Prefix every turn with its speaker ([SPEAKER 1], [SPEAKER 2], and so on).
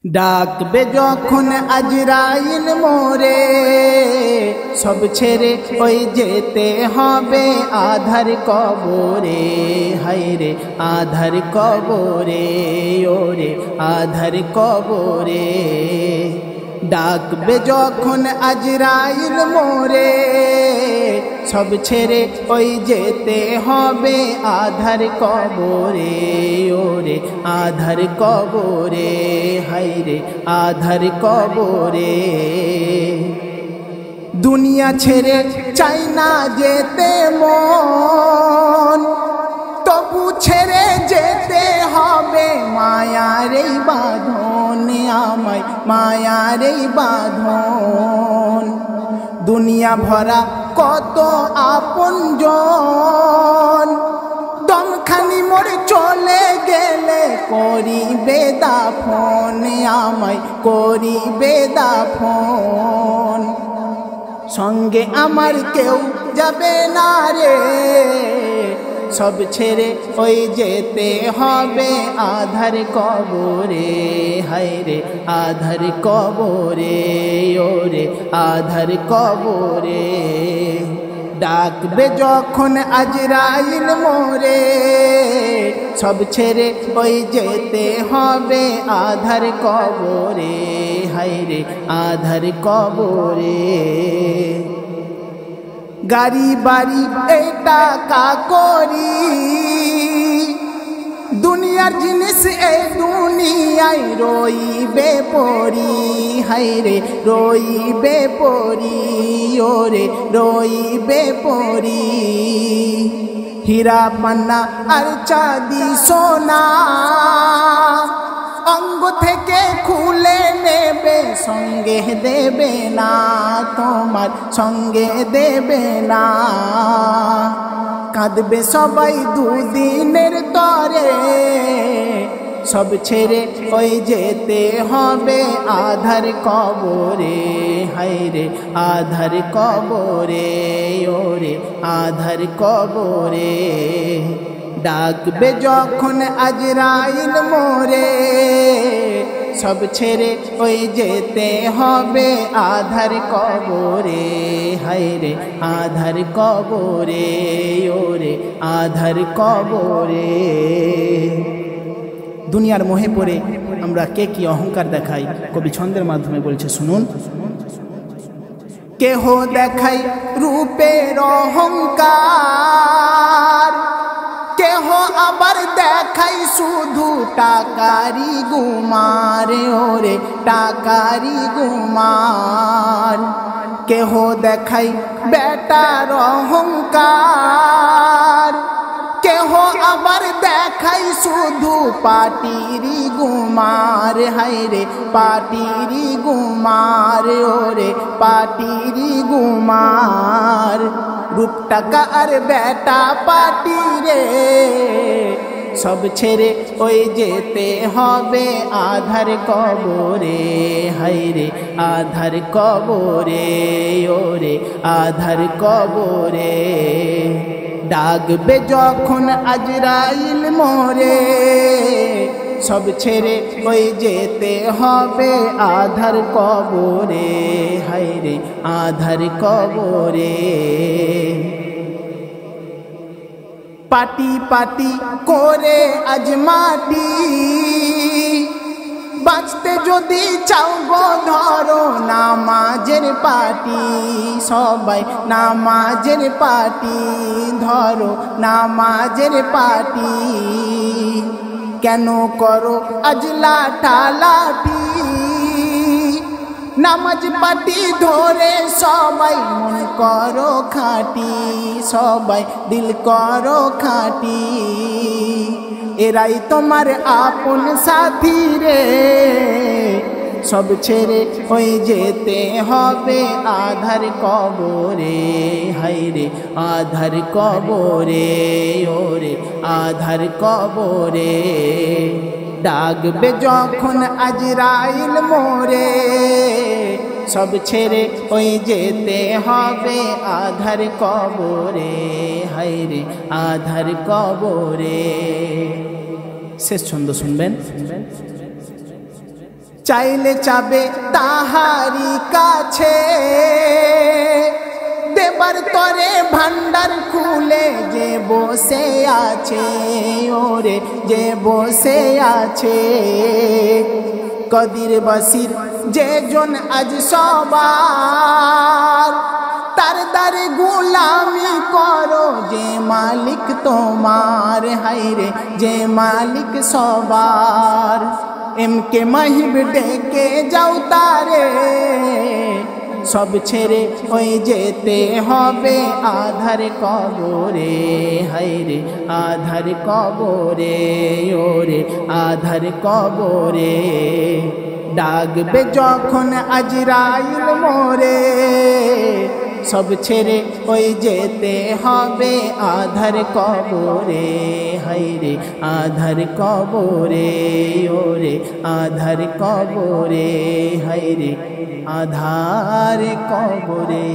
[SPEAKER 1] ডাকবে যখন আজরাইল মোরে, সব ছেড়ে ওই যেতে হবে আধার কবরে। হায়রে আধার কবরে, ওরে আধার কবরে। ডাকবে যখন আজরাইল মোরে, সব ছেড়ে ওই যেতে হবে আধার কবরে। ওরে আধার কবরে, হায়রে আধার কবরে। দুনিয়া ছেড়ে চাই না যেতে মন, তবু ছেড়ে যেতে হবে মায়ার এই বাঁধন, আমায় মায়ার এই বাঁধন। দুনিয়া ভরা কত আপনজন, দমখানি মোর চলে গেলে করিবে দাফন, আমায় করিবে দাফন। সঙ্গে আমার কেউ যাবে না রে, সব ছেড়ে ওই যেতে হবে আধার কবরে। হায়রে আধার কবরে, ওরে আধার কবরে। ডাকবে যখন আজরাইল মোরে, সব ছেড়ে ওই যেতে হবে আধার কবরে। হায়রে আধার কবরে। গাড়ি বাড়ি এই টাকা করি, দুনিয়ার জিনিস এই দুনিয়ায় রইবে পড়ি। হায়রে রইবে পড়ি, ওরে রইবে পড়ি। হীরা পান্না আর চাঁদি সোনা অঙ্গ থেকে খুলে নেবে, সঙ্গে দেবে না, তোমার সঙ্গে দেবে না। কাঁদবে সবাই দুদিনের তরে, সব ছেড়ে ওই যেতে হবে আধার কবরে। হায়রে আধার কবরে, ওরে আধার কবরে। ডাকবে যখন আজরাইল মোরে, সব ছেড়ে ওই যেতে হবে আধার কবরে। হায়রে আধার কবরে, ওরে আধার কবরে। দুনিয়ার মোহে পড়ে আমরা কে কি অহংকার দেখাই, কবি ছন্দের মাধ্যমে বলছে শুনুন। কেহ দেখাই রূপের অহংকার, কেহ আবার দেখাই শুধু টাকারি গুমার, ওরে টাকারি গুমার। কেহ দেখাই বেটার অহংকার, কেহ আবার দেখাই শুধু পাটিরি গুমার। হায়রে পাটিরি গুমার, ওরে পাটিরি গুমার। রূপ টাকা আর বেটা পাটি রে, সব ছেড়ে ওই যেতে হবে আধার কবরে। হায়রে আধার কবরে, ওরে আধার কবরে। ডাকবে যখন আজরাইল মোরে, সব ছেড়ে ওই যেতে হবে আধার কবরে। হায়রে আধার কবরে। পাটি পাটি করে আজ মাটি, বাঁচতে যদি চাও গো ধরো নামাজের পাটি। সবাই নামাজের পাটি ধরো, নামাজের পাটি। কেন করো আজ লাঠালাঠি, নামাজ পাটি ধরে সবাই মন করো খাঁটি, সবাই দিল করো খাঁটি। এরাই তোমার আপন সাথী রে, সব ছেড়ে ওই যেতে হবে আধার কবরে। হায়রে আধার কবরে, ওরে আধার কবরে। ডাকবে যখন আজরাইল মোরে, সব ছেড়ে ওই যেতে হবে আধার কবরে। হায়রে আধার কবরে। শেষ ছন্দ শুনবেন। চাইলে চাবে তাহারি কাছে দেবার তরে ভান্ডার খুলে যে বসে আছে ওরে যে বসে আছে কদির বাসির যে জন আজ সবার তার দ্বারে গোলামি করো যে মালিক তোমার হায়রে যে মালিক সবার এমকে মাহিব ডেকে যাও তারে সব ছেড়ে ওই যেতে হবে আধার কবরে হায়রে আধার কবরে ওরে আধার কবরে ডাকবে যখন আজরাইল মোরে সব ছেড়ে ওই যেতে হবে আধার কবরে হায়রে আধার কবরে ওরে আধার কবরে হায়রে আধার কবরে।